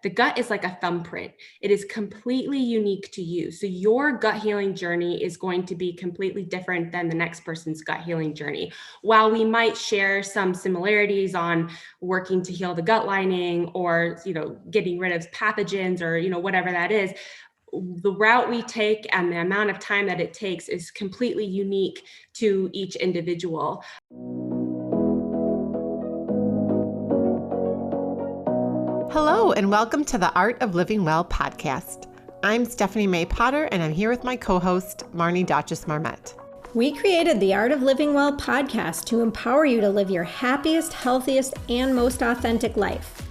the gut is like a thumbprint. It is completely unique to you. So your gut healing journey is going to be completely different than the next person's gut healing journey. While we might share some similarities on working to heal the gut lining or, getting rid of pathogens or, whatever that is, the route we take and the amount of time that it takes is completely unique to each individual. Hello, and welcome to the Art of Living Well podcast. I'm Stephanie May Potter, and I'm here with my co-host, Marnie Dotches-Marmette. We created the Art of Living Well podcast to empower you to live your happiest, healthiest, and most authentic life.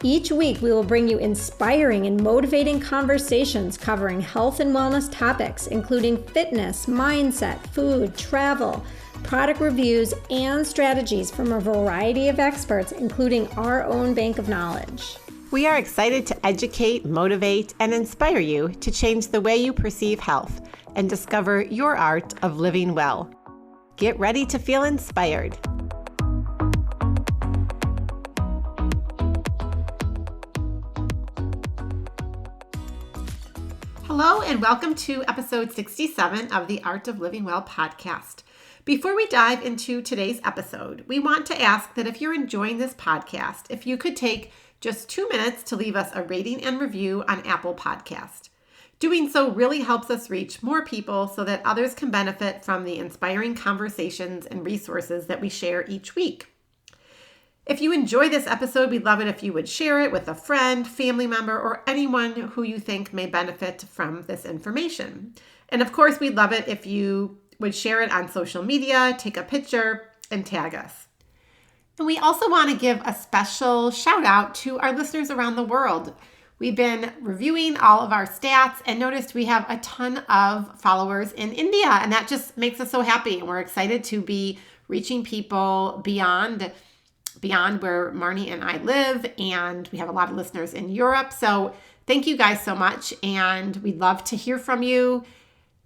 Each week, we will bring you inspiring and motivating conversations covering health and wellness topics, including fitness, mindset, food, travel, product reviews, and strategies from a variety of experts, including our own bank of knowledge. We are excited to educate, motivate, and inspire you to change the way you perceive health and discover your art of living well. Get ready to feel inspired. Hello, and welcome to episode 67 of the Art of Living Well podcast. Before we dive into today's episode, we want to ask that if you're enjoying this podcast, if you could take just 2 minutes to leave us a rating and review on Apple Podcast. Doing so really helps us reach more people so that others can benefit from the inspiring conversations and resources that we share each week. If you enjoy this episode, we'd love it if you would share it with a friend, family member, or anyone who you think may benefit from this information. And of course, we'd love it if you would share it on social media, take a picture, and tag us. And we also want to give a special shout out to our listeners around the world. We've been reviewing all of our stats and noticed we have a ton of followers in India, and that just makes us so happy. And we're excited to be reaching people beyond where Marnie and I live, and we have a lot of listeners in Europe. So thank you guys so much, and we'd love to hear from you,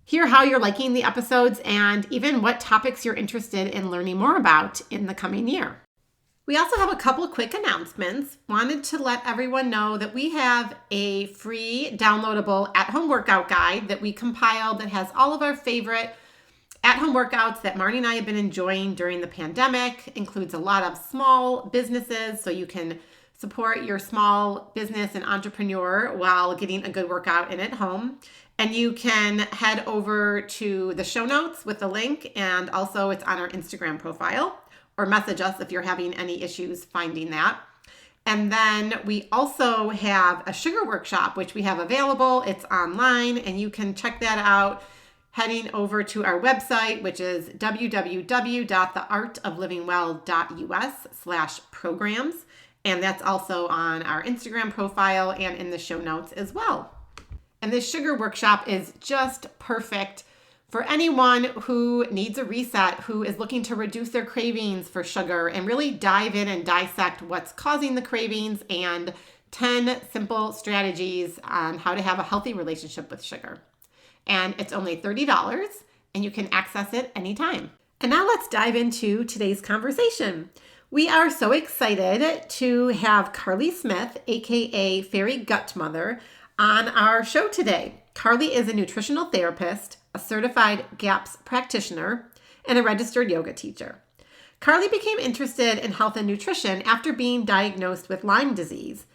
hear how you're liking the episodes, and even what topics you're interested in learning more about in the coming year. We also have a couple quick announcements. Wanted to let everyone know that we have a free downloadable at-home workout guide that we compiled that has all of our favorite at-home workouts that Marnie and I have been enjoying during the pandemic. Includes a lot of small businesses, so you can support your small business and entrepreneur while getting a good workout in at home. And you can head over to the show notes with the link, and also it's on our Instagram profile, or message us if you're having any issues finding that. And then we also have a sugar workshop, which we have available. It's online, and you can check that out heading over to our website, which is www.theartoflivingwell.us/programs. And that's also on our Instagram profile and in the show notes as well. And this sugar workshop is just perfect for anyone who needs a reset, who is looking to reduce their cravings for sugar and really dive in and dissect what's causing the cravings and 10 simple strategies on how to have a healthy relationship with sugar. And it's only $30, and you can access it anytime. And now let's dive into today's conversation. We are so excited to have Carley Smith, aka Fairy Gutmother, on our show today. Carley is a nutritional therapist, a certified GAPS practitioner, and a registered yoga teacher. Carley became interested in health and nutrition after being diagnosed with Lyme disease,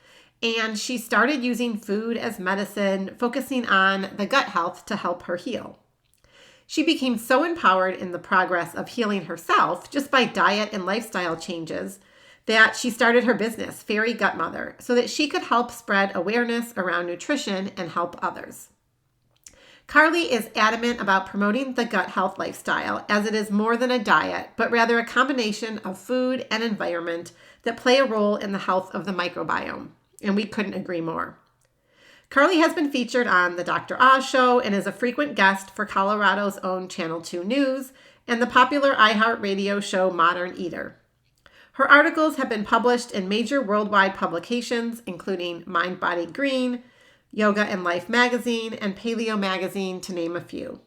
and she started using food as medicine, focusing on the gut health to help her heal. She became so empowered in the progress of healing herself just by diet and lifestyle changes that she started her business, Fairy Gutmother, so that she could help spread awareness around nutrition and help others. Carley is adamant about promoting the gut health lifestyle, as it is more than a diet, but rather a combination of food and environment that play a role in the health of the microbiome. And we couldn't agree more. Carley has been featured on The Dr. Oz Show and is a frequent guest for Colorado's own Channel 2 News and the popular iHeart radio show Modern Eater. Her articles have been published in major worldwide publications, including MindBodyGreen, Yoga and Life Magazine, and Paleo Magazine, to name a few.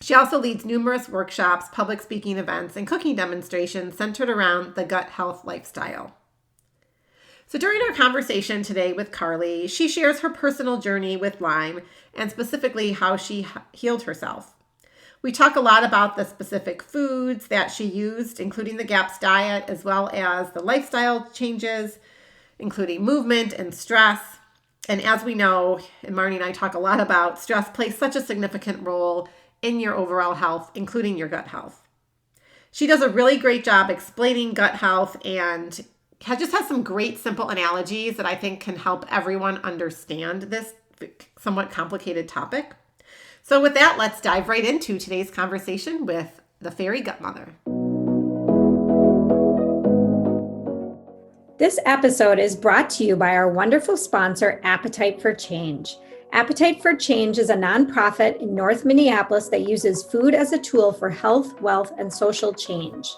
She also leads numerous workshops, public speaking events, and cooking demonstrations centered around the gut health lifestyle. So during our conversation today with Carley, she shares her personal journey with Lyme and specifically how she healed herself. We talk a lot about the specific foods that she used, including the GAPS diet, as well as the lifestyle changes, including movement and stress. And as we know, and Marnie and I talk a lot about, stress plays such a significant role in your overall health, including your gut health. She does a really great job explaining gut health and just has some great simple analogies that I think can help everyone understand this somewhat complicated topic. So with that, let's dive right into today's conversation with the Fairy Gutmother. This episode is brought to you by our wonderful sponsor, Appetite for Change. Appetite for Change is a nonprofit in North Minneapolis that uses food as a tool for health, wealth, and social change.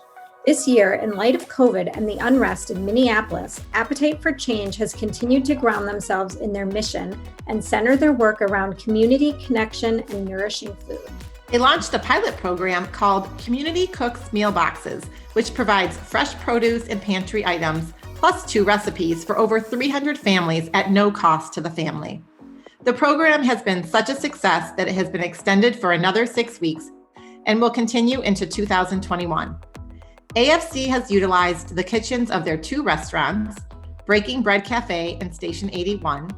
This year, in light of COVID and the unrest in Minneapolis, Appetite for Change has continued to ground themselves in their mission and center their work around community, connection, and nourishing food. They launched a pilot program called Community Cooks Meal Boxes, which provides fresh produce and pantry items, plus 2 recipes for over 300 families at no cost to the family. The program has been such a success that it has been extended for another 6 weeks and will continue into 2021. AFC has utilized the kitchens of their 2 restaurants, Breaking Bread Cafe and Station 81,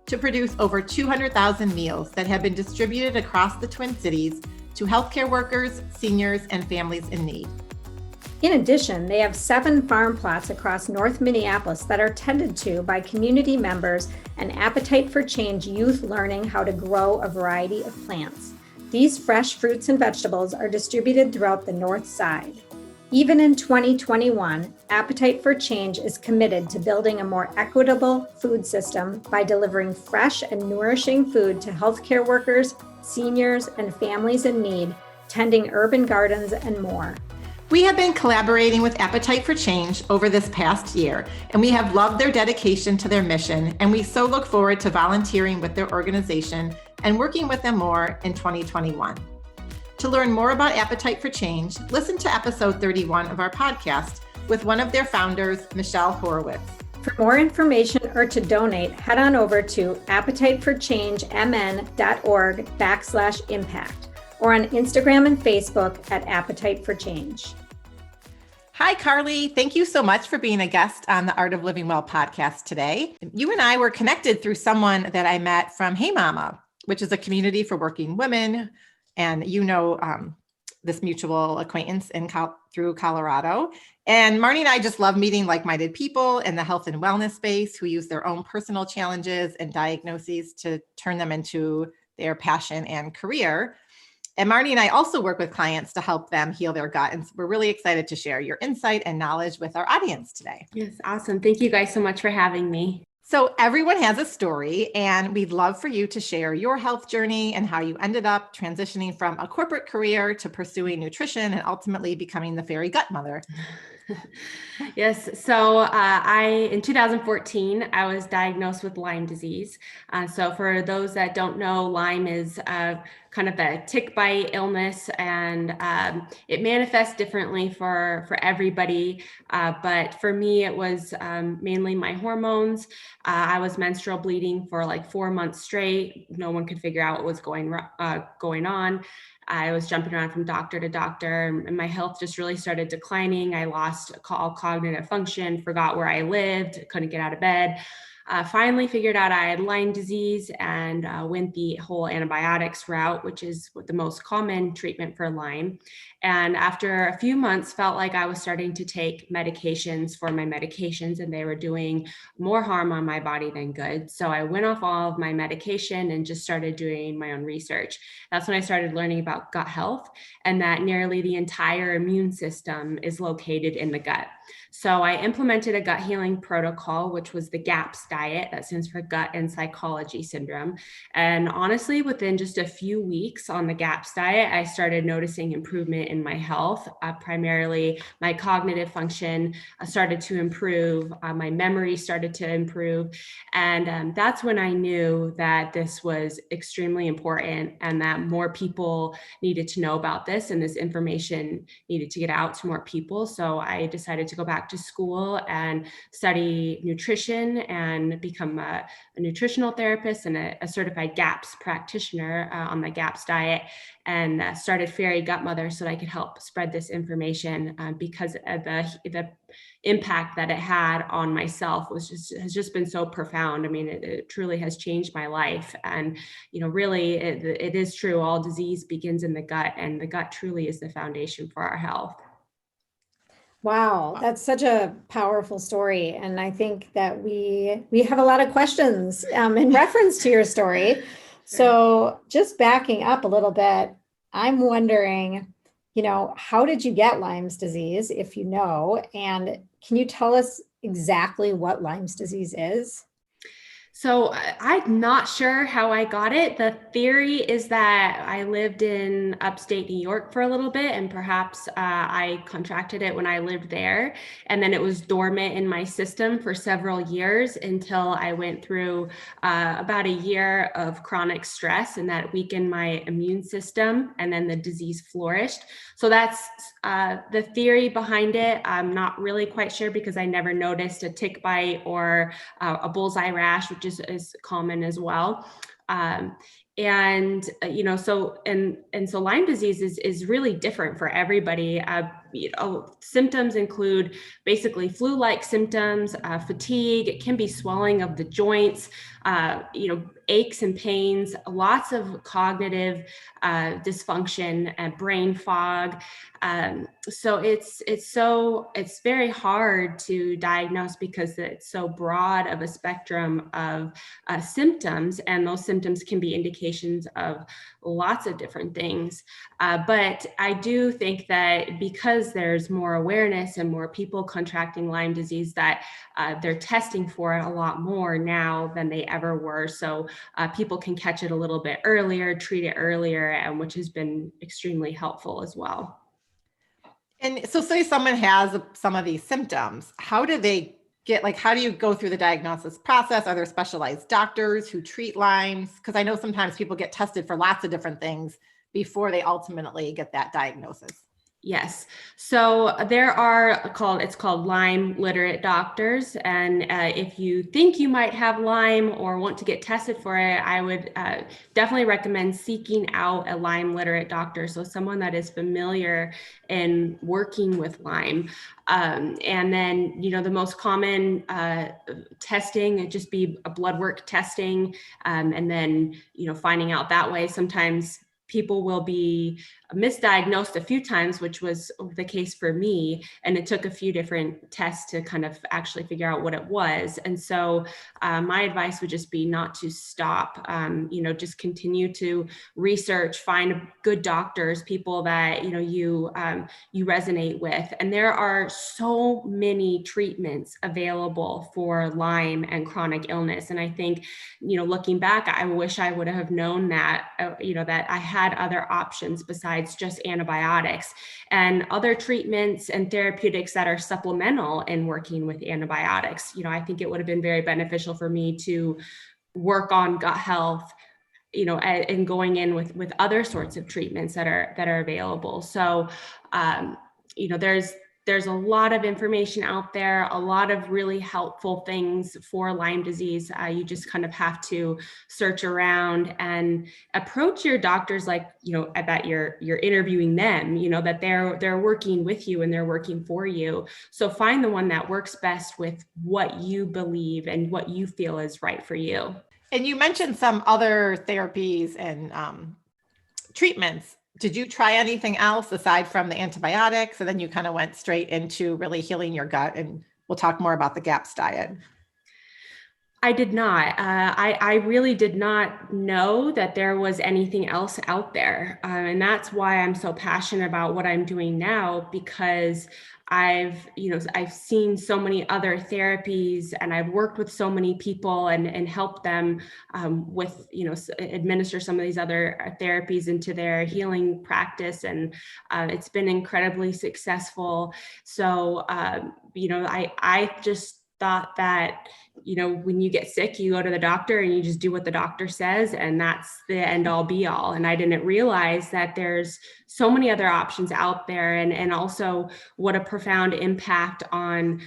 to produce over 200,000 meals that have been distributed across the Twin Cities to healthcare workers, seniors, and families in need. In addition, they have 7 farm plots across North Minneapolis that are tended to by community members and Appetite for Change youth learning how to grow a variety of plants. These fresh fruits and vegetables are distributed throughout the North Side. Even in 2021, Appetite for Change is committed to building a more equitable food system by delivering fresh and nourishing food to healthcare workers, seniors, and families in need, tending urban gardens, and more. We have been collaborating with Appetite for Change over this past year, and we have loved their dedication to their mission, and we so look forward to volunteering with their organization and working with them more in 2021. To learn more about Appetite for Change, listen to episode 31 of our podcast with one of their founders, Michelle Horowitz. For more information or to donate, head on over to appetiteforchangemn.org/impact or on Instagram and Facebook at Appetite for Change. Hi, Carley. Thank you so much for being a guest on the Art of Living Well podcast today. You and I were connected through someone that I met from Hey Mama, which is a community for working women. And this mutual acquaintance through Colorado. And Marnie and I just love meeting like-minded people in the health and wellness space who use their own personal challenges and diagnoses to turn them into their passion and career. And Marnie and I also work with clients to help them heal their gut. And we're really excited to share your insight and knowledge with our audience today. Yes, awesome. Thank you guys so much for having me. So everyone has a story, and we'd love for you to share your health journey and how you ended up transitioning from a corporate career to pursuing nutrition and ultimately becoming the Fairy Gutmother. Yes. So in 2014, I was diagnosed with Lyme disease. So for those that don't know, Lyme is kind of a tick bite illness, and it manifests differently for everybody. But for me, it was mainly my hormones. I was menstrual bleeding for like 4 months straight. No one could figure out what was going on. I was jumping around from doctor to doctor, and my health just really started declining. I lost all cognitive function, forgot where I lived, couldn't get out of bed. Finally figured out I had Lyme disease and went the whole antibiotics route, which is the most common treatment for Lyme. And after a few months, felt like I was starting to take medications for my medications, and they were doing more harm on my body than good. So I went off all of my medication and just started doing my own research. That's when I started learning about gut health, and that nearly the entire immune system is located in the gut. So I implemented a gut healing protocol, which was the GAPS diet. diet. That stands for gut and psychology syndrome. And honestly, within just a few weeks on the GAPS diet, I started noticing improvement in my health. Primarily my cognitive function started to improve. My memory started to improve. And that's when I knew that this was extremely important and that more people needed to know about this, and this information needed to get out to more people. So I decided to go back to school and study nutrition and become a nutritional therapist and a certified GAPS practitioner on the GAPS diet, and started Fairy Gutmother so that I could help spread this information because of the impact that it had on myself has just been so profound. I mean, it truly has changed my life. And, really it is true. All disease begins in the gut, and the gut truly is the foundation for our health. Wow, that's such a powerful story. And I think that we have a lot of questions in reference to your story. So just backing up a little bit, I'm wondering, how did you get Lyme's disease, if you know, and can you tell us exactly what Lyme's disease is? So I'm not sure how I got it. The theory is that I lived in upstate New York for a little bit, and perhaps I contracted it when I lived there. And then it was dormant in my system for several years until I went through about a year of chronic stress, and that weakened my immune system, and then the disease flourished. So that's the theory behind it. I'm not really quite sure because I never noticed a tick bite or a bullseye rash, which is common as well. So Lyme disease is really different for everybody. Symptoms include basically flu-like symptoms, fatigue. It can be swelling of the joints, aches and pains, lots of cognitive dysfunction and brain fog. So it's very hard to diagnose because it's so broad of a spectrum of symptoms, and those symptoms can be indications of lots of different things. But I do think that because there's more awareness and more people contracting Lyme disease, that they're testing for it a lot more now than they ever were. So people can catch it a little bit earlier, treat it earlier, and which has been extremely helpful as well. And so say someone has some of these symptoms, how do they how do you go through the diagnosis process? Are there specialized doctors who treat Lyme's? Because I know sometimes people get tested for lots of different things before they ultimately get that diagnosis. Yes. So there it's called Lyme literate doctors. And if you think you might have Lyme or want to get tested for it, I would definitely recommend seeking out a Lyme literate doctor. So someone that is familiar in working with Lyme. And then, the most common testing, it'd just be a blood work testing. And then, finding out that way. Sometimes people will be misdiagnosed a few times, which was the case for me. And it took a few different tests to kind of actually figure out what it was. And so my advice would just be not to stop, just continue to research, find good doctors, people that, you resonate with. And there are so many treatments available for Lyme and chronic illness. And I think, looking back, I wish I would have known that, that I had other options besides just antibiotics and other treatments and therapeutics that are supplemental in working with antibiotics. I think it would have been very beneficial for me to work on gut health, and going in with other sorts of treatments that are available. So, there's a lot of information out there, a lot of really helpful things for Lyme disease. You just kind of have to search around and approach your doctors like, that you're interviewing them, that they're working with you and they're working for you. So find the one that works best with what you believe and what you feel is right for you. And you mentioned some other therapies and treatments. Did you try anything else aside from the antibiotics? And then you kind of went straight into really healing your gut. And we'll talk more about the GAPS diet. I did not. I really did not know that there was anything else out there. And that's why I'm so passionate about what I'm doing now, because I've seen so many other therapies, and I've worked with so many people and helped them with, administer some of these other therapies into their healing practice. And it's been incredibly successful. So, I just thought that, when you get sick, you go to the doctor and you just do what the doctor says, and that's the end all be all. And I didn't realize that there's so many other options out there, and also what a profound impact on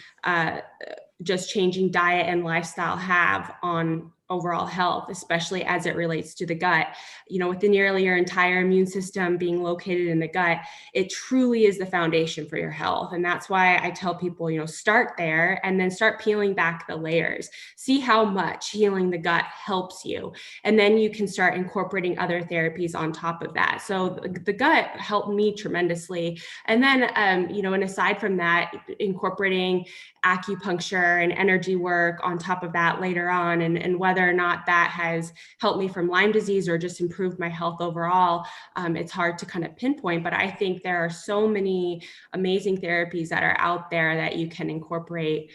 just changing diet and lifestyle have on overall health, especially as it relates to the gut. With nearly your entire immune system being located in the gut, it truly is the foundation for your health. And that's why I tell people, start there and then start peeling back the layers. See how much healing the gut helps you. And then you can start incorporating other therapies on top of that. So the gut helped me tremendously. And then, and aside from that, incorporating acupuncture and energy work on top of that later on, and whether or not that has helped me from Lyme disease or just improved my health overall, it's hard to kind of pinpoint. But I think there are so many amazing therapies that are out there that you can incorporate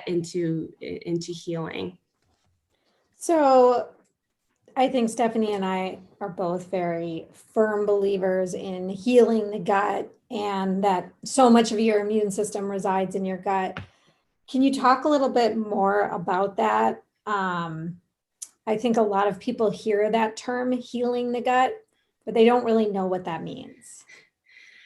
into healing. So I think Stephanie and I are both very firm believers in healing the gut, and that so much of your immune system resides in your gut. Can you talk a little bit more about that? I think a lot of people hear that term, healing the gut, but they don't really know what that means.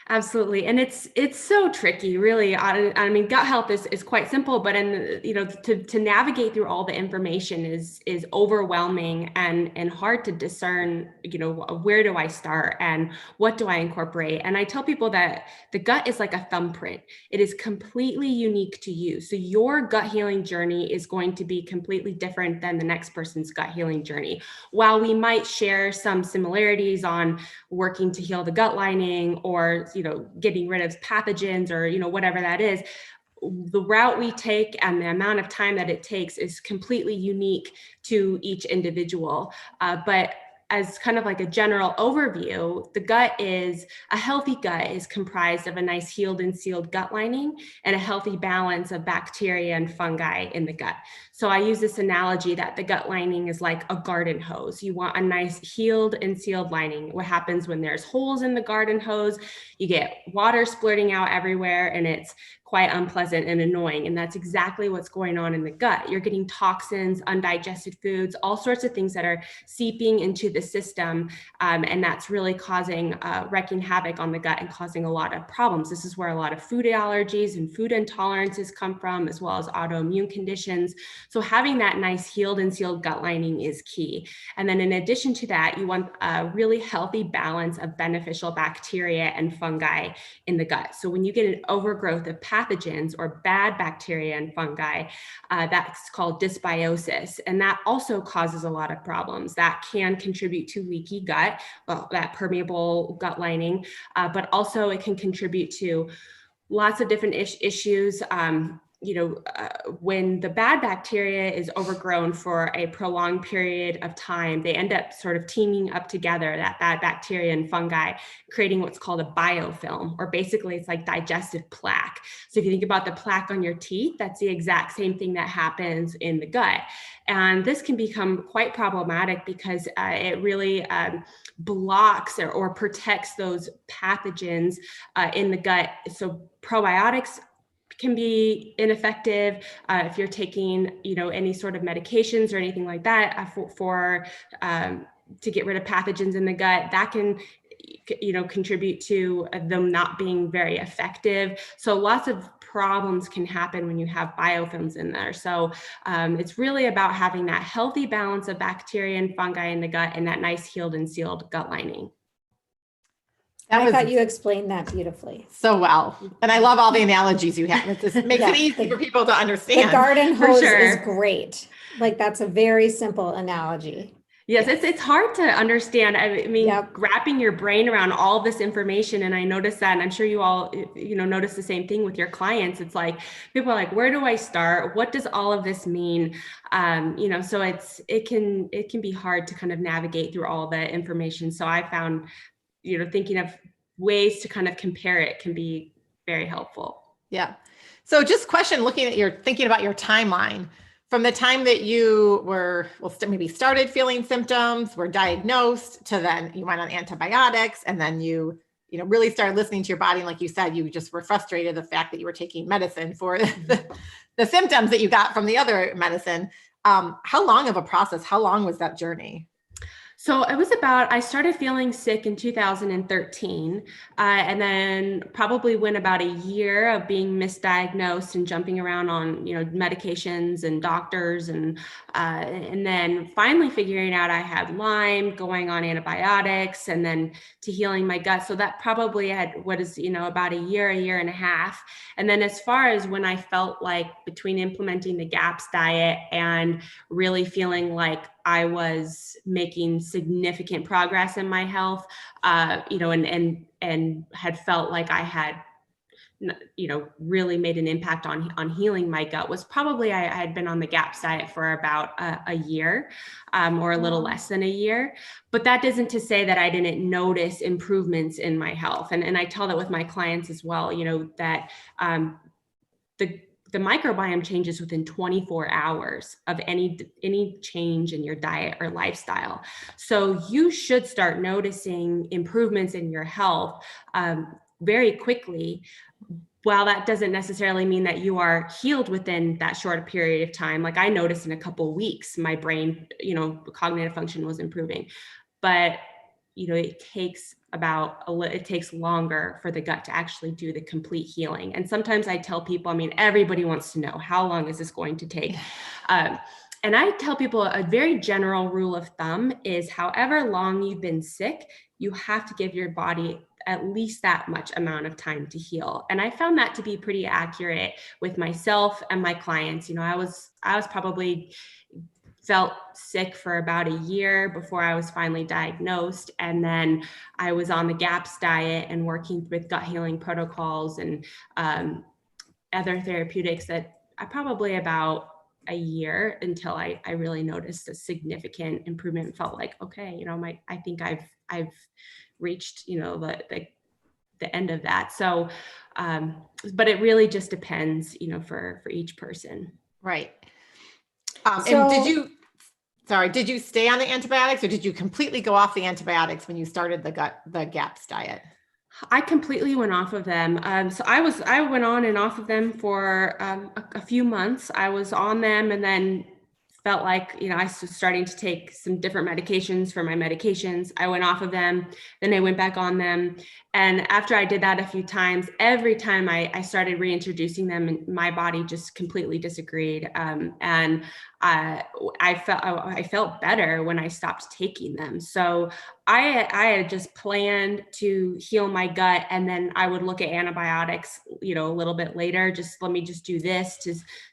Absolutely. And it's so tricky, really. I mean, gut health is quite simple, but to navigate through all the information is overwhelming and hard to discern, where do I start and what do I incorporate? And I tell people that the gut is like a thumbprint. It is completely unique to you. So your gut healing journey is going to be completely different than the next person's gut healing journey. While we might share some similarities on working to heal the gut lining, or getting rid of pathogens, or whatever that is, the route we take and the amount of time that it takes is completely unique to each individual. But as kind of like a general overview, a healthy gut is comprised of a nice healed and sealed gut lining and a healthy balance of bacteria and fungi in the gut. So I use this analogy that the gut lining is like a garden hose. You want a nice healed and sealed lining. What happens when there's holes in the garden hose? You get water splurting out everywhere, and it's quite unpleasant and annoying. And that's exactly what's going on in the gut. You're getting toxins, undigested foods, all sorts of things that are seeping into the system. And that's really wreaking havoc on the gut and causing a lot of problems. This is where a lot of food allergies and food intolerances come from, as well as autoimmune conditions. So having that nice healed and sealed gut lining is key. And then in addition to that, you want a really healthy balance of beneficial bacteria and fungi in the gut. So when you get an overgrowth of pathogens or bad bacteria and fungi, that's called dysbiosis. And that also causes a lot of problems that can contribute to leaky gut, that permeable gut lining, but also it can contribute to lots of different issues. When the bad bacteria is overgrown for a prolonged period of time, they end up sort of teaming up together, that bad bacteria and fungi, creating what's called a biofilm, or basically it's like digestive plaque. So if you think about the plaque on your teeth, that's the exact same thing that happens in the gut. And this can become quite problematic because it really blocks or protects those pathogens in the gut. So probiotics can be ineffective if you're taking, any sort of medications or anything like that to get rid of pathogens in the gut. That can, contribute to them not being very effective. So lots of problems can happen when you have biofilms in there. So it's really about having that healthy balance of bacteria and fungi in the gut and that nice healed and sealed gut lining. I thought you explained that beautifully. So well. And I love all the analogies you have. It just makes it easy for people to understand. The garden hose is great. Like, that's a very simple analogy. Yes, it's hard to understand. I mean, Yep. wrapping your brain around all this information. And I noticed that, and I'm sure you all, notice the same thing with your clients. It's like, people are like, where do I start? What does all of this mean? So it can be hard to kind of navigate through all the information. So I found, thinking of ways to kind of compare it can be very helpful. Yeah. So just thinking about your timeline from the time that you were, maybe started feeling symptoms, were diagnosed, to then you went on antibiotics, and then you really started listening to your body. And like you said, you just were frustrated the fact that you were taking medicine for the symptoms that you got from the other medicine. How long of a process? How long was that journey? So I started feeling sick in 2013, and then probably went about a year of being misdiagnosed and jumping around on, medications and doctors, and then finally figuring out I had Lyme, going on antibiotics, and then to healing my gut. So that probably had about a year and a half. And then as far as when I felt like between implementing the GAPS diet and really feeling like I was making significant progress in my health, and had felt like I had, really made an impact on healing my gut, was probably I had been on the GAPS diet for about a year, or a little less than a year. But that isn't to say that I didn't notice improvements in my health. And I tell that with my clients as well, that the microbiome changes within 24 hours of any change in your diet or lifestyle. So you should start noticing improvements in your health very quickly. While that doesn't necessarily mean that you are healed within that short period of time, like I noticed in a couple of weeks, my brain, cognitive function was improving. But it takes longer for the gut to actually do the complete healing. And sometimes I tell people, everybody wants to know, how long is this going to take? And I tell people a very general rule of thumb is however long you've been sick, you have to give your body at least that much amount of time to heal. And I found that to be pretty accurate with myself and my clients. I was probably felt sick for about a year before I was finally diagnosed. And then I was on the GAPS diet and working with gut healing protocols and other therapeutics that I probably about a year until I really noticed a significant improvement. Felt like, okay, I think I've reached, the end of that. So, but it really just depends, for each person. Right. And did you stay on the antibiotics, or did you completely go off the antibiotics when you started the GAPS diet? I completely went off of them. So I went on and off of them for a few months. I was on them and then felt like, I was starting to take some different medications for my medications. I went off of them, then I went back on them. And after I did that a few times, every time I started reintroducing them, and my body just completely disagreed. And I felt better when I stopped taking them. So I had just planned to heal my gut, and then I would look at antibiotics, a little bit later. Let me just do this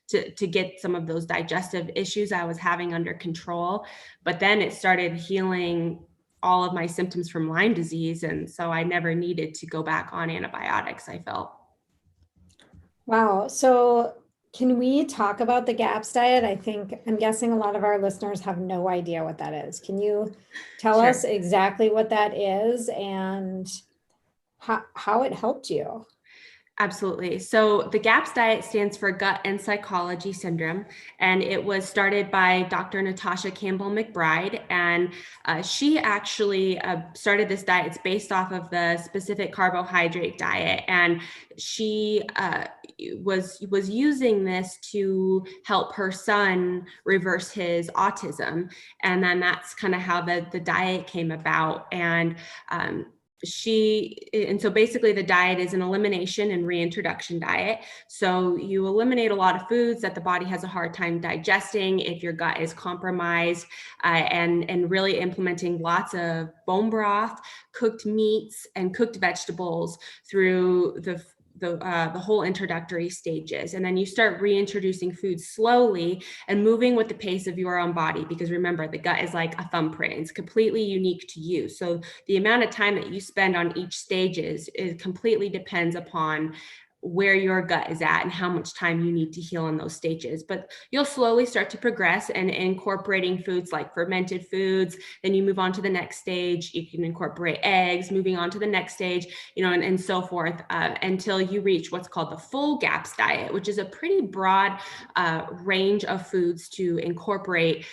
to get some of those digestive issues I was having under control. But then it started healing all of my symptoms from Lyme disease. And so I never needed to go back on antibiotics, I felt. Wow. So can we talk about the GAPS diet? I'm guessing a lot of our listeners have no idea what that is. Can you tell Sure. us exactly what that is and how it helped you? Absolutely. So the GAPS diet stands for Gut and Psychology Syndrome, and it was started by Dr. Natasha Campbell McBride. And she actually started this diet. It's based off of the specific carbohydrate diet, and she was using this to help her son reverse his autism. And then that's kind of how the diet came about. And so basically the diet is an elimination and reintroduction diet. So you eliminate a lot of foods that the body has a hard time digesting if your gut is compromised, and really implementing lots of bone broth, cooked meats, and cooked vegetables through the whole introductory stages. And then you start reintroducing food slowly and moving with the pace of your own body, because remember, the gut is like a thumbprint. It's completely unique to you. So the amount of time that you spend on each stages completely depends upon where your gut is at and how much time you need to heal in those stages. But you'll slowly start to progress and incorporating foods like fermented foods. Then you move on to the next stage. You can incorporate eggs, moving on to the next stage, and so forth, until you reach what's called the full GAPS diet, which is a pretty broad range of foods to incorporate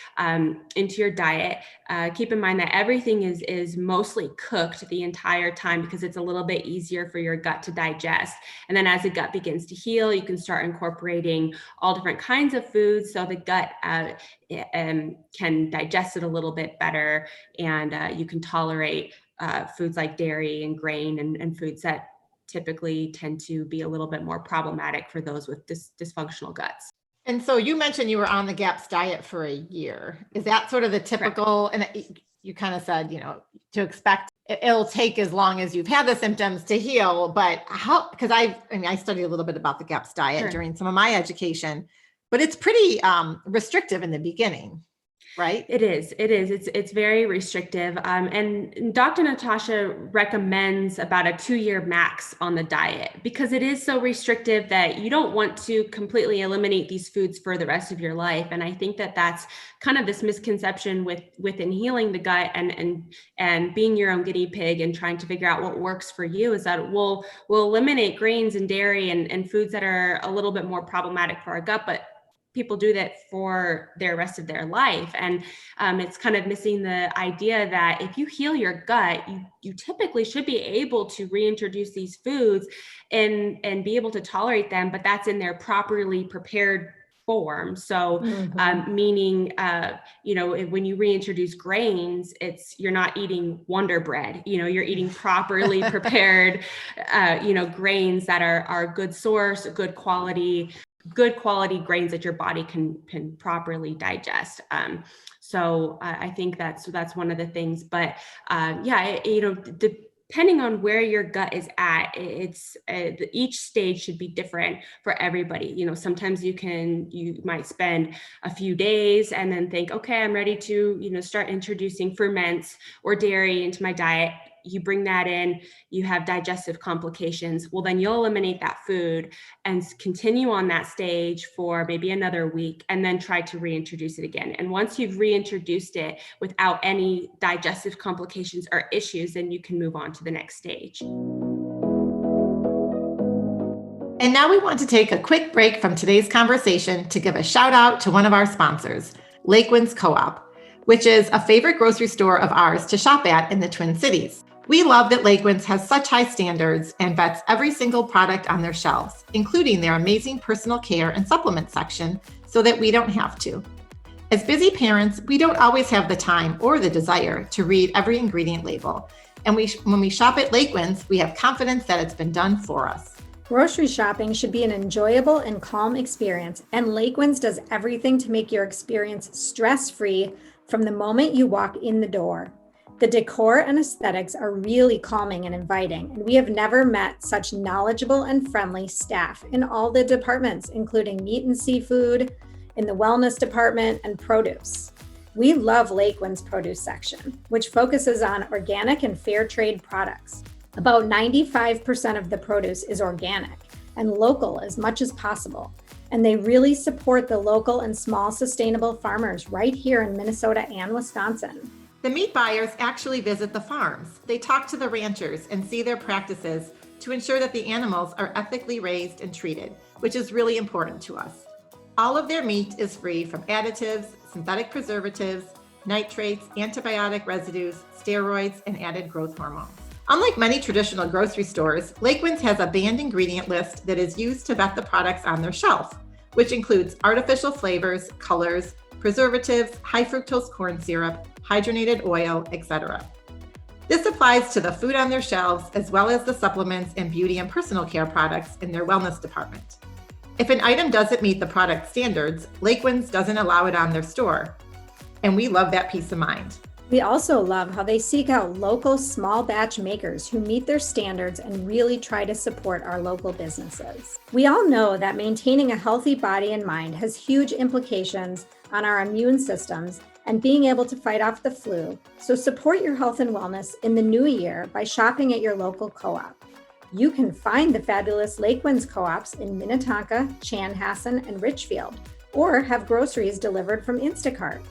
into your diet. Keep in mind that everything is mostly cooked the entire time, because it's a little bit easier for your gut to digest. And then as the gut begins to heal, you can start incorporating all different kinds of foods so the gut can digest it a little bit better, and you can tolerate foods like dairy and grain and foods that typically tend to be a little bit more problematic for those with dysfunctional guts. And so you mentioned you were on the GAPS diet for a year. Is that sort of the typical, correct. And you kind of said, to expect it'll take as long as you've had the symptoms to heal, but how, because I studied a little bit about the GAPS diet sure. during some of my education, but it's pretty restrictive in the beginning. Right? It is. It's very restrictive. And Dr. Natasha recommends about a 2-year max on the diet, because it is so restrictive that you don't want to completely eliminate these foods for the rest of your life. And I think that that's kind of this misconception within healing the gut and being your own guinea pig and trying to figure out what works for you, is that we'll eliminate grains and dairy and foods that are a little bit more problematic for our gut, but people do that for their rest of their life. And it's kind of missing the idea that if you heal your gut, you typically should be able to reintroduce these foods and be able to tolerate them, but that's in their properly prepared form. So, meaning, when you reintroduce grains, you're not eating Wonder Bread, you're eating properly prepared, grains that are good source, good quality grains that your body can properly digest. So I think that's one of the things, but depending on where your gut is at, each stage should be different for everybody. Sometimes you might spend a few days and then think, okay, I'm ready to, start introducing ferments or dairy into my diet. You bring that in, you have digestive complications. Well, then you'll eliminate that food and continue on that stage for maybe another week, and then try to reintroduce it again. And once you've reintroduced it without any digestive complications or issues, then you can move on to the next stage. And now we want to take a quick break from today's conversation to give a shout out to one of our sponsors, Lakewinds Co-op, which is a favorite grocery store of ours to shop at in the Twin Cities. We love that Lakewinds has such high standards and vets every single product on their shelves, including their amazing personal care and supplement section, so that we don't have to. As busy parents, we don't always have the time or the desire to read every ingredient label. And when we shop at Lakewinds, we have confidence that it's been done for us. Grocery shopping should be an enjoyable and calm experience, and Lakewinds does everything to make your experience stress-free from the moment you walk in the door. The decor and aesthetics are really calming and inviting, and we have never met such knowledgeable and friendly staff in all the departments, including meat and seafood, in the wellness department, and produce. We love Lakewinds' produce section, which focuses on organic and fair trade products. About 95% of the produce is organic and local as much as possible, and they really support the local and small sustainable farmers right here in Minnesota and Wisconsin. The meat buyers actually visit the farms. They talk to the ranchers and see their practices to ensure that the animals are ethically raised and treated, which is really important to us. All of their meat is free from additives, synthetic preservatives, nitrates, antibiotic residues, steroids, and added growth hormones. Unlike many traditional grocery stores, Lakewinds has a banned ingredient list that is used to vet the products on their shelf, which includes artificial flavors, colors, preservatives, high fructose corn syrup, hydrogenated oil, etc. This applies to the food on their shelves, as well as the supplements and beauty and personal care products in their wellness department. If an item doesn't meet the product standards, Lakewinds doesn't allow it on their store. And we love that peace of mind. We also love how they seek out local small batch makers who meet their standards and really try to support our local businesses. We all know that maintaining a healthy body and mind has huge implications on our immune systems and being able to fight off the flu. So support your health and wellness in the new year by shopping at your local co-op. You can find the fabulous Lake Winds co-ops in Minnetonka, Chanhassen, and Richfield, or have groceries delivered from Instacart.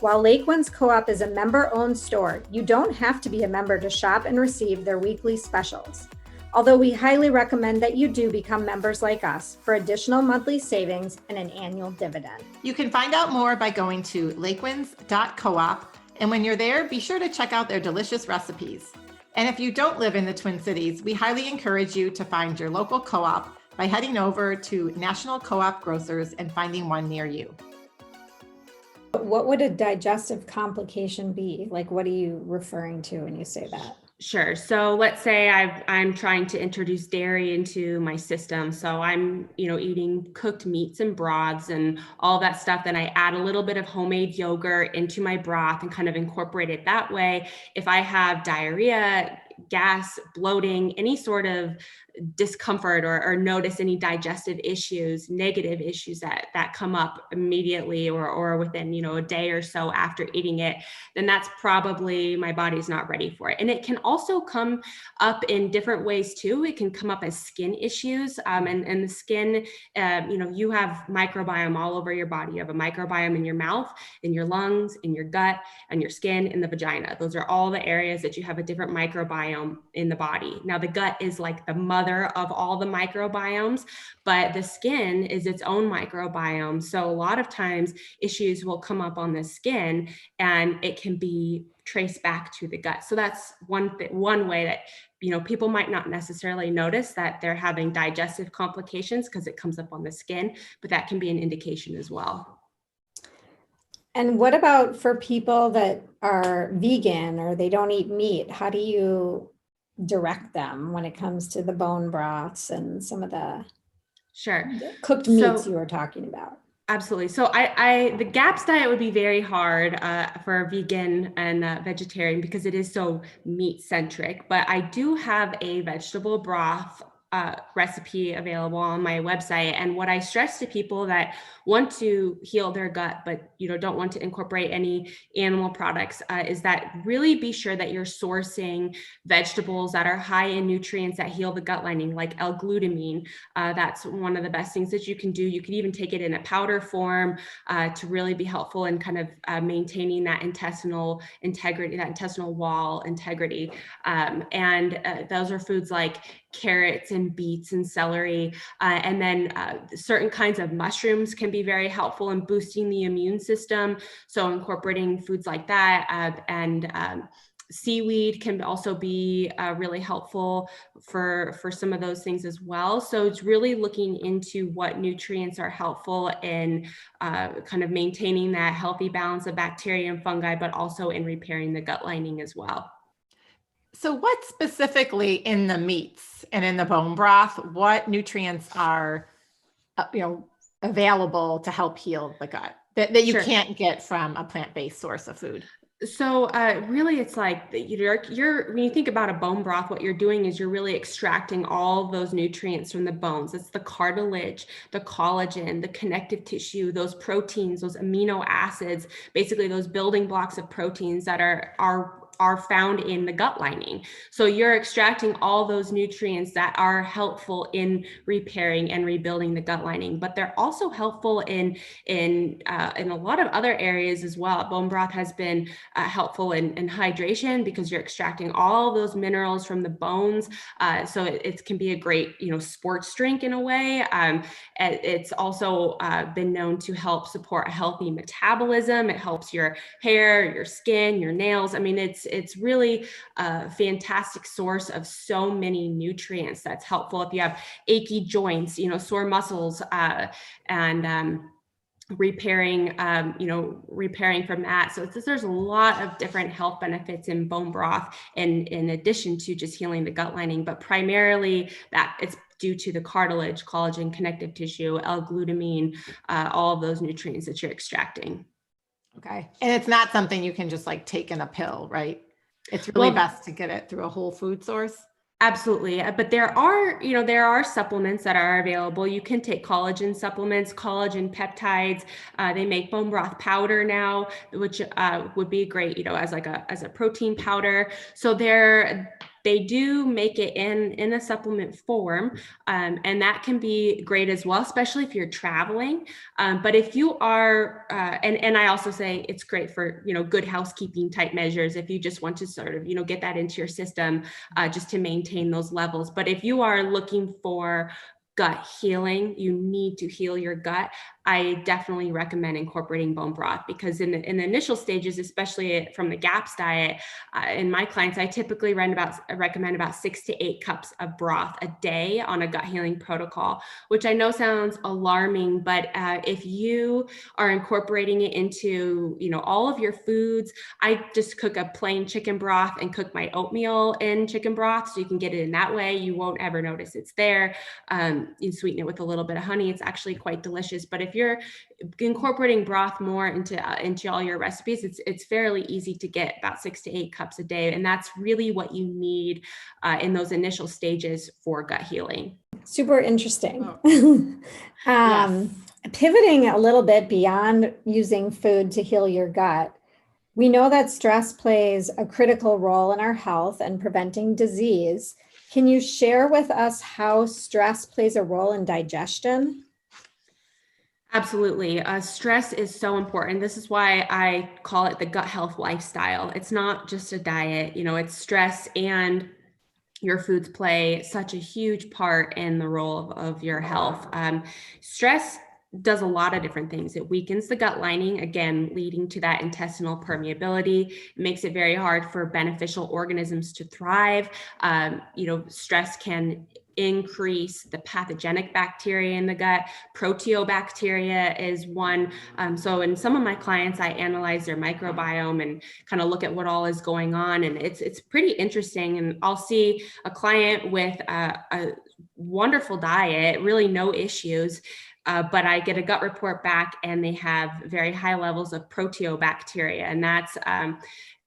While Lake Winds Co-op is a member-owned store, you don't have to be a member to shop and receive their weekly specials. Although we highly recommend that you do become members like us for additional monthly savings and an annual dividend. You can find out more by going to lakewinds.coop, and when you're there, be sure to check out their delicious recipes. And if you don't live in the Twin Cities, we highly encourage you to find your local co-op by heading over to National Co-op Grocers and finding one near you. What would a digestive complication be? Like, what are you referring to when you say that? Sure. So let's say I'm trying to introduce dairy into my system. So I'm, eating cooked meats and broths and all that stuff. Then I add a little bit of homemade yogurt into my broth and kind of incorporate it that way. If I have diarrhea, gas, bloating, any sort of discomfort or notice any digestive issues, negative issues that come up immediately or within, a day or so after eating it, then that's probably my body's not ready for it. And it can also come up in different ways too. It can come up as skin issues. And the skin, you have microbiome all over your body. You have a microbiome in your mouth, in your lungs, in your gut, and your skin, in the vagina. Those are all the areas that you have a different microbiome in the body. Now, the gut is like the mother of all the microbiomes, but the skin is its own microbiome. So a lot of times issues will come up on the skin and it can be traced back to the gut. So that's one way that people might not necessarily notice that they're having digestive complications because it comes up on the skin, but that can be an indication as well. And what about for people that are vegan or they don't eat meat? How do you direct them when it comes to the bone broths and some of the cooked meats you were talking about? Absolutely. So the GAPS diet would be very hard for a vegan and vegetarian because it is so meat centric, but I do have a vegetable broth recipe available on my website. And what I stress to people that want to heal their gut, but don't want to incorporate any animal products, is that really be sure that you're sourcing vegetables that are high in nutrients that heal the gut lining, like L-glutamine. That's one of the best things that you can do. You can even take it in a powder form to really be helpful in kind of maintaining that intestinal integrity, that intestinal wall integrity. And those are foods like carrots and beets and celery. And then certain kinds of mushrooms can be very helpful in boosting the immune system. So incorporating foods like that and seaweed can also be really helpful for some of those things as well. So it's really looking into what nutrients are helpful in kind of maintaining that healthy balance of bacteria and fungi, but also in repairing the gut lining as well. So what specifically in the meats and in the bone broth, what nutrients are, available to help heal the gut that you can't get from a plant-based source of food? So really it's like you're when you think about a bone broth, what you're doing is you're really extracting all those nutrients from the bones. It's the cartilage, the collagen, the connective tissue, those proteins, those amino acids, basically those building blocks of proteins that are found in the gut lining. So you're extracting all those nutrients that are helpful in repairing and rebuilding the gut lining, but they're also helpful in a lot of other areas as well. Bone broth has been helpful in hydration because you're extracting all those minerals from the bones. So it can be a great, sports drink in a way. It's also been known to help support a healthy metabolism. It helps your hair, your skin, your nails. I mean, it's really a fantastic source of so many nutrients that's helpful if you have achy joints, sore muscles, and repairing from that. So there's a lot of different health benefits in bone broth in addition to just healing the gut lining, but primarily that it's due to the cartilage, collagen, connective tissue, L-glutamine, all of those nutrients that you're extracting. Okay. And it's not something you can just like take in a pill, right? It's really best to get it through a whole food source. Absolutely. But there are supplements that are available. You can take collagen supplements, collagen peptides. They make bone broth powder now, which would be great, as a protein powder. So they do make it in a supplement form. And that can be great as well, especially if you're traveling. But if you are, and I also say it's great for, good housekeeping type measures, if you just want to sort of, get that into your system, just to maintain those levels. But if you are looking for gut healing, you need to heal your gut, I definitely recommend incorporating bone broth, because in the initial stages, especially from the GAPS diet, in my clients, I typically recommend about 6 to 8 cups of broth a day on a gut healing protocol, which I know sounds alarming, but if you are incorporating it into, all of your foods, I just cook a plain chicken broth and cook my oatmeal in chicken broth, so you can get it in that way. You won't ever notice it's there. You sweeten it with a little bit of honey. It's actually quite delicious. But if you're incorporating broth more into all your recipes, it's fairly easy to get about 6 to 8 cups a day. And that's really what you need in those initial stages for gut healing. Super interesting. Yes. Pivoting a little bit beyond using food to heal your gut, we know that stress plays a critical role in our health and preventing disease. Can you share with us how stress plays a role in digestion? Absolutely. Stress is so important. This is why I call it the gut health lifestyle. It's not just a diet, it's stress, and your foods play such a huge part in the role of your health. Stress does a lot of different things. It weakens the gut lining, again, leading to that intestinal permeability. It makes it very hard for beneficial organisms to thrive. Stress can increase the pathogenic bacteria in the gut. Proteobacteria is one. So in some of my clients, I analyze their microbiome and kind of look at what all is going on. And it's pretty interesting. And I'll see a client with a wonderful diet, really no issues. But I get a gut report back and they have very high levels of proteobacteria.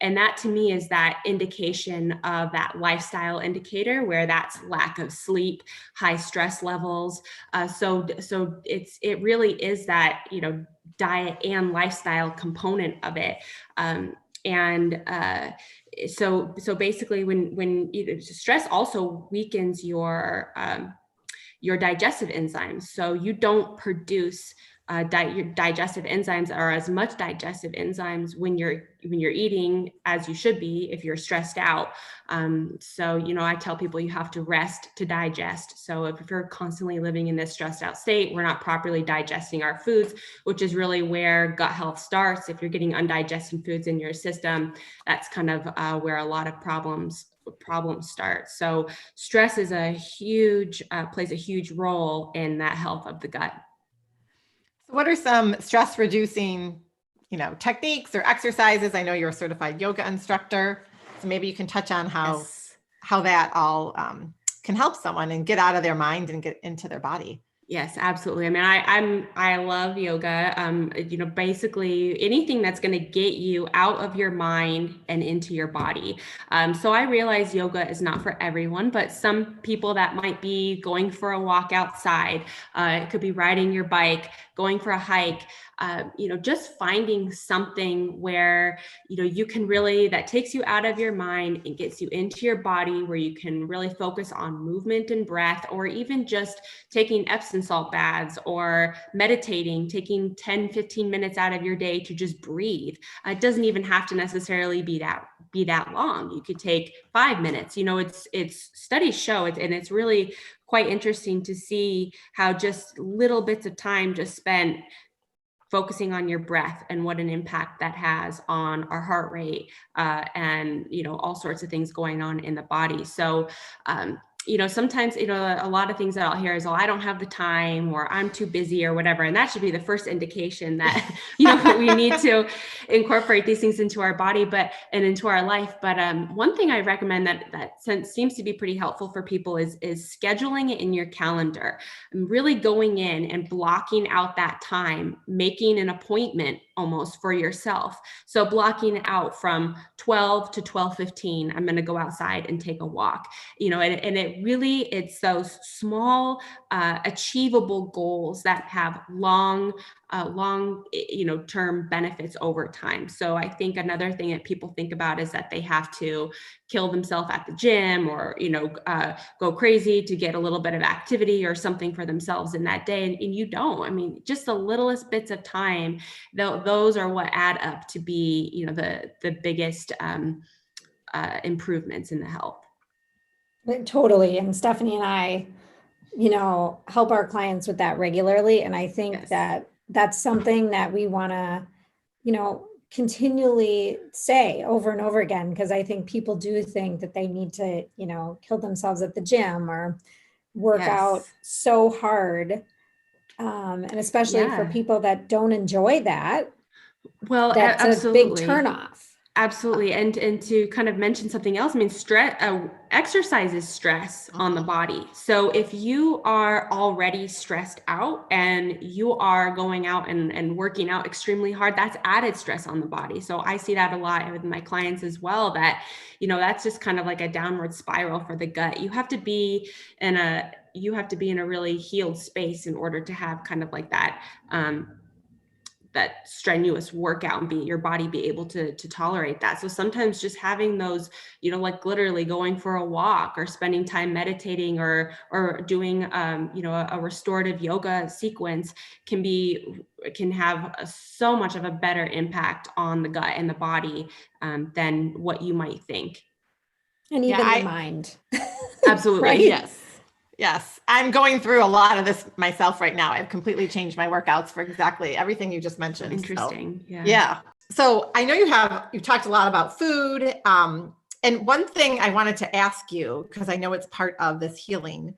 And that to me is that indication of that lifestyle indicator, where that's lack of sleep, high stress levels. So it really is that, diet and lifestyle component of it. So basically when stress also weakens your digestive enzymes. So you don't produce your digestive enzymes, or as much digestive enzymes when you're eating as you should be if you're stressed out. So I tell people you have to rest to digest. So if you're constantly living in this stressed out state, we're not properly digesting our foods, which is really where gut health starts. If you're getting undigested foods in your system, that's kind of where a lot of problems start. So stress is plays a huge role in that health of the gut. So what are some stress reducing, techniques or exercises? I know you're a certified yoga instructor, so maybe you can touch on how that all can help someone and get out of their mind and get into their body. Yes, absolutely. I mean, I love yoga. Basically anything that's going to get you out of your mind and into your body. So I realize yoga is not for everyone, but some people that might be going for a walk outside, it could be riding your bike, going for a hike, just finding something where, you can really, that takes you out of your mind and gets you into your body, where you can really focus on movement and breath, or even just taking Epsom salt baths or meditating, taking 10, 15 minutes out of your day to just breathe. It doesn't even have to necessarily be that long. You could take 5 minutes. It's studies show it, and it's really quite interesting to see how just little bits of time just spent focusing on your breath and what an impact that has on our heart rate, and all sorts of things going on in the body. So sometimes, a lot of things that I'll hear is, oh, I don't have the time, or I'm too busy, or whatever. And that should be the first indication that, we need to incorporate these things into our body, and into our life. But one thing I recommend that seems to be pretty helpful for people is scheduling it in your calendar, and really going in and blocking out that time, making an appointment almost for yourself. So blocking out from 12 to 12:15, I'm going to go outside and take a walk, and it really, it's those small, achievable goals that have long, term benefits over time. So I think another thing that people think about is that they have to kill themselves at the gym or, go crazy to get a little bit of activity or something for themselves in that day. And you don't. I mean, just the littlest bits of time, those are what add up to be, the biggest improvements in the health. Totally. And Stephanie and I, help our clients with that regularly. And I think Yes. that that's something that we want to, continually say over and over again, because I think people do think that they need to, kill themselves at the gym or work Yes. out so hard. And especially for people that don't enjoy that. Well, that's absolutely. a big turnoff. Absolutely. And to kind of mention something else, I mean, exercise is stress on the body. So if you are already stressed out and you are going out and working out extremely hard, that's added stress on the body. So I see that a lot with my clients as well, that, that's just kind of like a downward spiral for the gut. You have to be in a really healed space in order to have kind of like that, that strenuous workout and your body be able to tolerate that. So sometimes just having those, like literally going for a walk or spending time meditating or doing, a restorative yoga sequence can have so much of a better impact on the gut and the body than what you might think. And even the mind. Absolutely. Right? Yes. I'm going through a lot of this myself right now. I've completely changed my workouts for exactly everything you just mentioned. Interesting. So, yeah. So I know you've talked a lot about food. And one thing I wanted to ask you, because I know it's part of this healing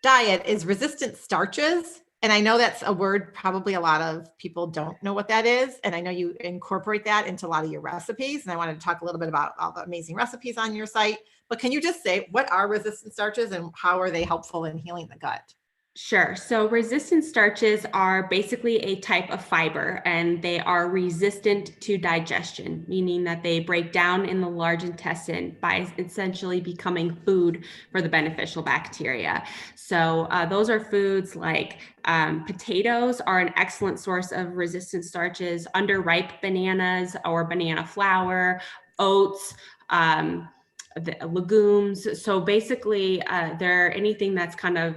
diet, is resistant starches. And I know that's a word probably a lot of people don't know what that is. And I know you incorporate that into a lot of your recipes. And I wanted to talk a little bit about all the amazing recipes on your site. But can you just say, what are resistant starches and how are they helpful in healing the gut? Sure. So resistant starches are basically a type of fiber, and they are resistant to digestion, meaning that they break down in the large intestine by essentially becoming food for the beneficial bacteria. So those are foods like potatoes are an excellent source of resistant starches, underripe bananas or banana flour, oats, the legumes. So basically, they're anything that's kind of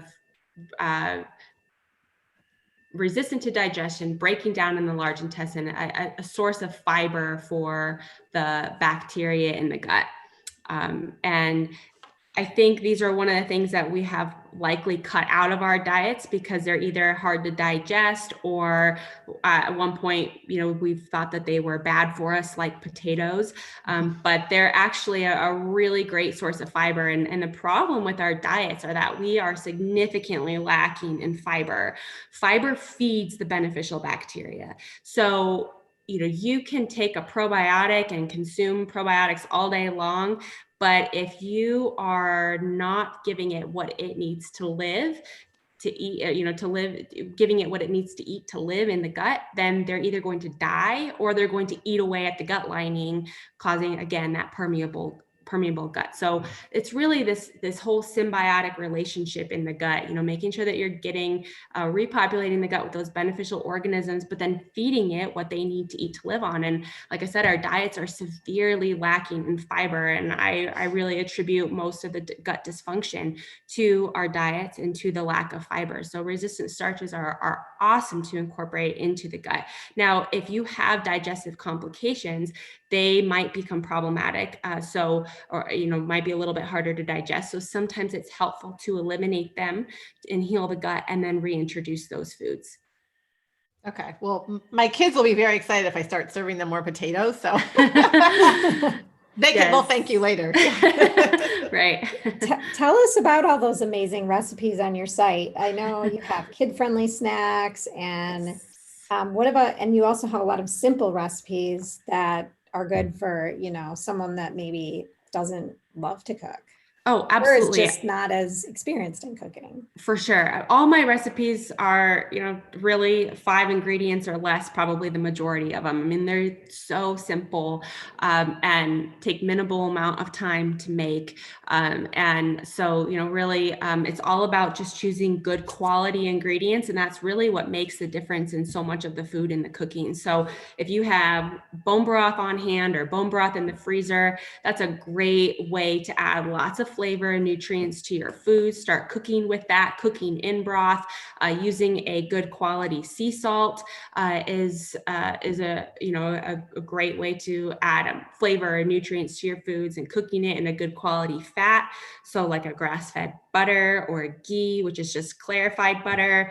resistant to digestion, breaking down in the large intestine, a source of fiber for the bacteria in the gut. And I think these are one of the things that we have likely cut out of our diets because they're either hard to digest or at one point, we've thought that they were bad for us, like potatoes. But they're actually a really great source of fiber. And the problem with our diets are that we are significantly lacking in fiber. Fiber feeds the beneficial bacteria. So, you can take a probiotic and consume probiotics all day long, but if you are not giving it what it needs to live, to eat, giving it what it needs to eat to live in the gut, then they're either going to die or they're going to eat away at the gut lining, causing, again, that permeable gut. So it's really this whole symbiotic relationship in the gut, making sure that you're getting repopulating the gut with those beneficial organisms, but then feeding it what they need to eat to live on. And like I said, our diets are severely lacking in fiber. And I really attribute most of the gut dysfunction to our diets and to the lack of fiber. So resistant starches are awesome to incorporate into the gut. Now, if you have digestive complications, they might become problematic. Or might be a little bit harder to digest. So sometimes it's helpful to eliminate them and heal the gut and then reintroduce those foods. Okay. Well, my kids will be very excited if I start serving them more potatoes. So they'll thank you later. Right. Tell us about all those amazing recipes on your site. I know you have kid-friendly snacks and and you also have a lot of simple recipes that are good for, someone that maybe doesn't love to cook. Oh, Or is absolutely. just not as experienced in cooking. For sure. All my recipes are, really 5 ingredients or less, probably the majority of them. I mean, they're so simple and take minimal amount of time to make. And so, really, it's all about just choosing good quality ingredients. And that's really what makes the difference in so much of the food and the cooking. So if you have bone broth on hand or bone broth in the freezer, that's a great way to add lots of flavor and nutrients to your food. Start cooking with that. Cooking in broth, using a good quality sea salt is a great way to add flavor and nutrients to your foods, and cooking it in a good quality fat. So like a grass-fed butter or ghee, which is just clarified butter.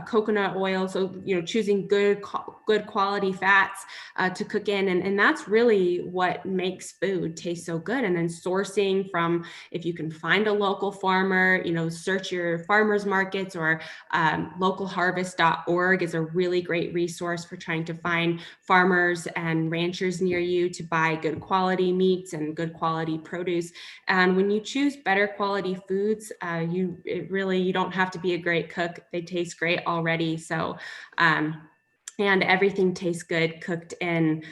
Coconut oil. So, choosing good quality fats to cook in. And that's really what makes food taste so good. And then sourcing from, if you can find a local farmer, search your farmers markets, or localharvest.org is a really great resource for trying to find farmers and ranchers near you to buy good quality meats and good quality produce. And when you choose better quality foods, you don't have to be a great cook. They taste great already. So, and everything tastes good cooked in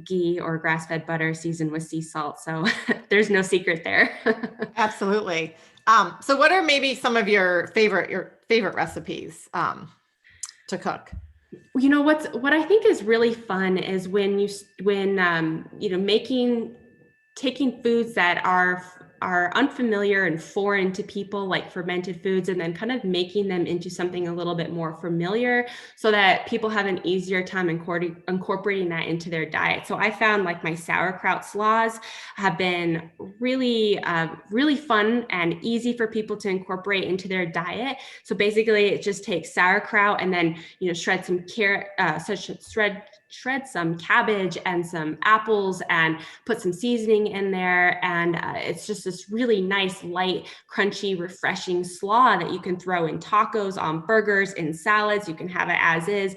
ghee or grass-fed butter seasoned with sea salt. So there's no secret there. Absolutely. So what are maybe some of your favorite recipes to cook? What I think is really fun is when taking foods that are unfamiliar and foreign to people, like fermented foods, and then kind of making them into something a little bit more familiar, so that people have an easier time incorporating that into their diet. So I found like my sauerkraut slaws have been really, really fun and easy for people to incorporate into their diet. So basically, it just takes sauerkraut and then shred some carrot, shred some cabbage and some apples, and put some seasoning in there. And it's just this really nice, light, crunchy, refreshing slaw that you can throw in tacos, on burgers, in salads. You can have it as is.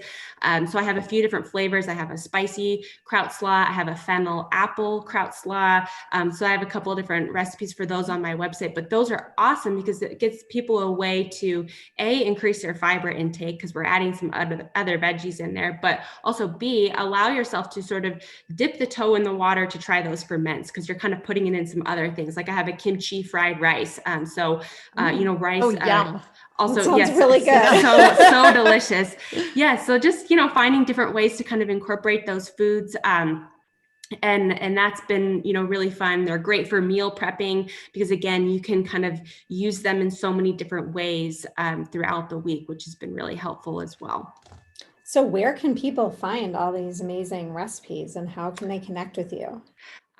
So I have a few different flavors. I have a spicy kraut slaw. I have a fennel apple kraut slaw. So I have a couple of different recipes for those on my website, but those are awesome because it gives people a way to increase their fiber intake, because we're adding some other veggies in there, but also allow yourself to sort of dip the toe in the water to try those ferments, because you're kind of putting it in some other things. Like I have a kimchi fried rice. Rice. Oh, yum. Also, sounds yes, really good. so delicious. Yeah. So just, finding different ways to kind of incorporate those foods. And that's been, really fun. They're great for meal prepping because, again, you can kind of use them in so many different ways throughout the week, which has been really helpful as well. So where can people find all these amazing recipes, and how can they connect with you?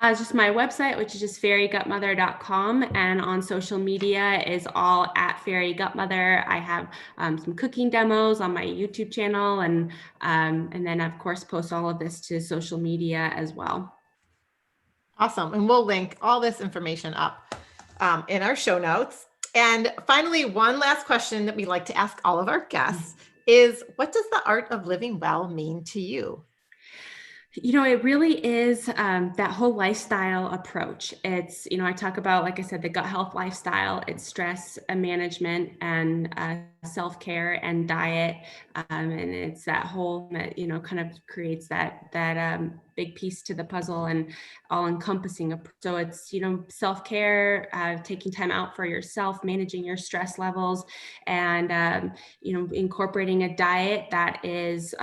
Just my website, which is just fairygutmother.com, and on social media is all at Fairy Gutmother. I have some cooking demos on my YouTube channel, and then of course post all of this to social media as well. Awesome. And we'll link all this information up in our show notes. And finally, one last question that we like to ask all of our guests is, what does the art of living well mean to you? It really is that whole lifestyle approach. It's, I talk about, like I said, the gut health lifestyle. It's stress management and self-care and diet. And it's that whole, kind of creates that big piece to the puzzle and all encompassing. So it's, self-care, taking time out for yourself, managing your stress levels, and, incorporating a diet that is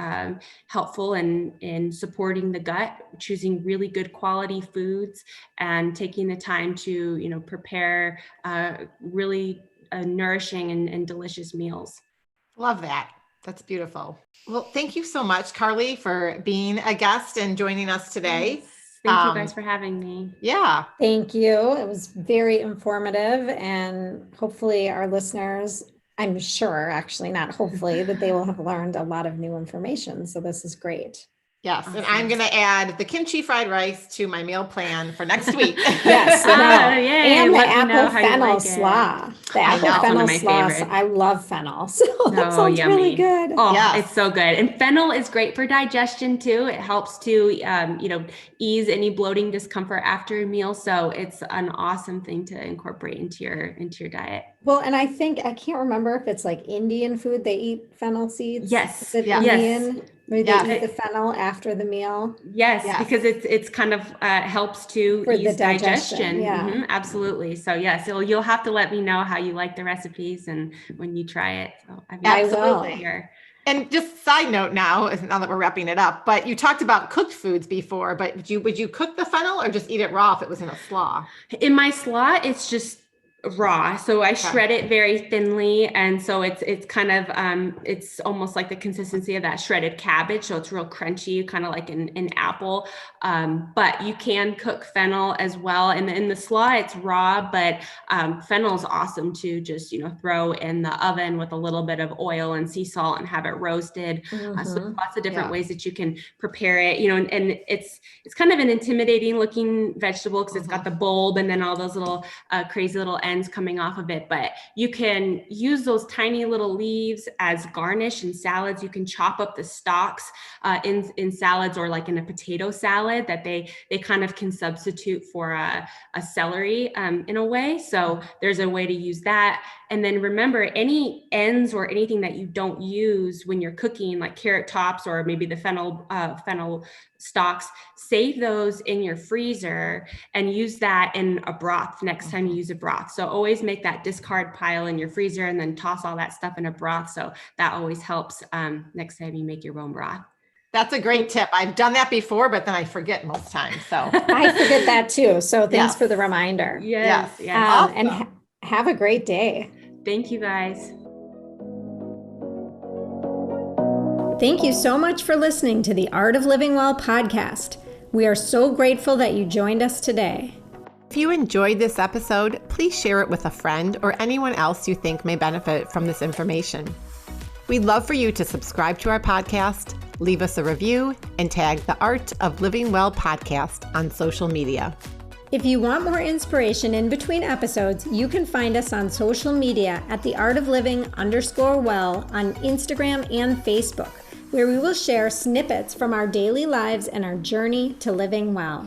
helpful in supporting the gut, choosing really good quality foods, and taking the time to, prepare really nourishing and delicious meals. Love that. That's beautiful. Well, thank you so much, Carley, for being a guest and joining us today. Yes. Thank you guys for having me. Yeah. Thank you. It was very informative, and hopefully our listeners, I'm sure, actually not hopefully, that they will have learned a lot of new information. So this is great. Yes, Awesome. and I'm going to add the kimchi fried rice to my meal plan for next week. Yes, yay. and the Let me know apple how you fennel like it. slaw. The I apple know. It's fennel one of my slaw. favorites. I love fennel, so that sounds yummy. really good. Oh, Yes. It's so good. And fennel is great for digestion too. It helps to, ease any bloating discomfort after a meal. So it's an awesome thing to incorporate into your diet. Well, and I think, I can't remember if it's like Indian food, they eat fennel seeds. Yes. Is it Yes. Indian? Where they Yes. eat the fennel after the meal? Yes, Yes. because it's kind of helps to For the ease digestion, yeah. Mhm, absolutely. So yes, you'll have to let me know how you like the recipes and when you try it. So I'd be I happy to will. hear. And just side note now that we're wrapping it up, but you talked about cooked foods before, but would you cook the fennel or just eat it raw if it was in a slaw? In my slaw, it's just raw. So I shred it very thinly. And so it's kind of, it's almost like the consistency of that shredded cabbage. So it's real crunchy, kind of like an apple. But you can cook fennel as well. And in the slaw, it's raw, but fennel is awesome to just, throw in the oven with a little bit of oil and sea salt and have it roasted. So lots of different ways that you can prepare it, and it's kind of an intimidating looking vegetable because it's got the bulb and then all those little crazy little ends coming off of it, but you can use those tiny little leaves as garnish in salads. You can chop up the stalks in salads, or like in a potato salad, that they kind of can substitute for a celery in a way. So there's a way to use that. And then remember, any ends or anything that you don't use when you're cooking, like carrot tops or maybe the fennel stalks, save those in your freezer and use that in a broth next time you use a broth. So always make that discard pile in your freezer and then toss all that stuff in a broth. So that always helps next time you make your own broth. That's a great tip. I've done that before, but then I forget most times. So I forget that too. So thanks for the reminder. Yes. Awesome. And have a great day. Thank you guys. Thank you so much for listening to the Art of Living Well podcast. We are so grateful that you joined us today. If you enjoyed this episode, please share it with a friend or anyone else you think may benefit from this information. We'd love for you to subscribe to our podcast, leave us a review, and tag the Art of Living Well podcast on social media. If you want more inspiration in between episodes, you can find us on social media at theartofliving_well on Instagram and Facebook, where we will share snippets from our daily lives and our journey to living well.